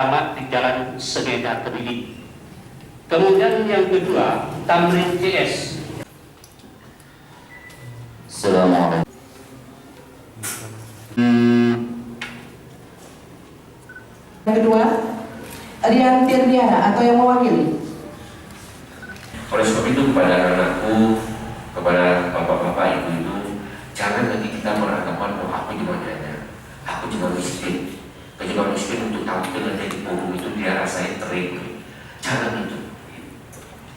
alat di Jalan Segeda Kediri. Kemudian yang kedua, Tamrin CS. Assalamualaikum. Yang kedua, Rian Tirdiana atau yang mewakili. Oleh sebab itu kepada anakku, kepada bapak-bapak, ibu-ibu, jangan lagi kita beranggapan bahwa aku cuma janda, aku cuma miskin. Cuma miskin untuk tampil menjadi forum itu dia rasanya terik. Jangan itu.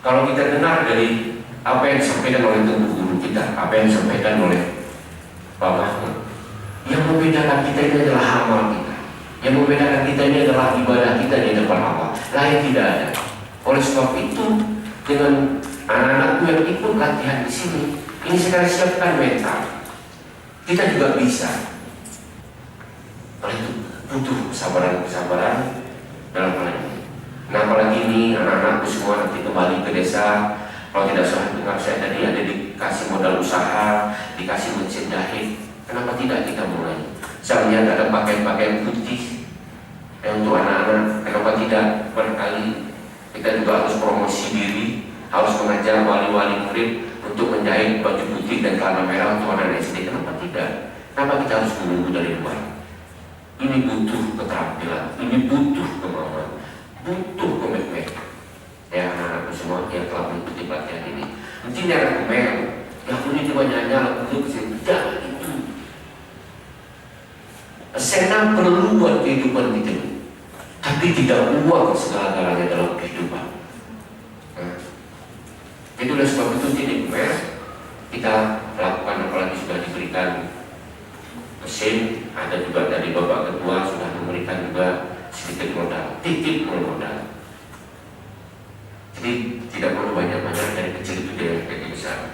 Kalau kita dengar dari apa yang disampaikan oleh tubuh guru kita, apa yang disampaikan oleh Pak Mahmud, yang membedakan kita ini adalah amal kita, yang membedakan kita ini adalah ibadah kita di depan Allah, lain tidak ada. Oleh sebab itu, dengan anak-anakku yang ikut latihan di sini, ini sekali siapkan mental, kita juga bisa. Oleh itu butuh kesabaran dalam hal ini. Nah, apalagi ini anak-anakku semua nanti kembali ke desa. Kalau tidak salah dengar saya tadi ada dikasih modal usaha, dikasih mesin jahit. Kenapa tidak kita mulai? Saya lihat ada pakaian-pakaian putih untuk anak-anak. Kenapa tidak barangkali kita juga harus promosi diri, harus mengajar wali-wali murid untuk menjahit baju putih dan celana merah untuk anak SD. Kenapa tidak? Kenapa kita harus menunggu dari luar? Ini butuh keterampilan, ini butuh kemauan, butuh komitmen. Ya anak-anakku semua yang telah mengikuti pelatihan ini, mungkin jangan komen, ya aku ini cuma nyanyi lagu kesini, tidak itu. Senang perlu buat kehidupan kita, tapi tidak uang segala-galanya dalam kehidupan. Itulah sebab itu jadi kita lakukan, apalagi sudah diberikan mesin, ada juga dari Bapak Ketua sudah memberikan juga sedikit modal, titip modal. Jadi tidak perlu banyak-banyak, dari kecil itu dia yang besar.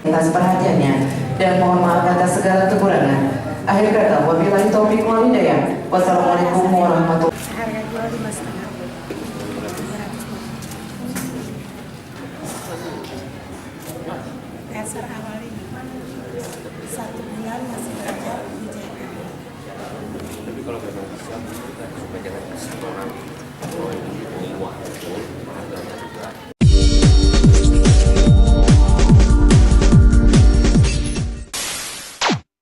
Atas perhatiannya dan mohon maaf atas segala kekurangan. Akhir kata, wabillahi taufiq wal hidayah. Wassalamualaikum warahmatullahi wabarakatuh. Harga jual 5,5. Kasar awal ini 1 bulan masih belajar di JK. Tapi kalau memang bisa, kita supaya jangan kesal orang.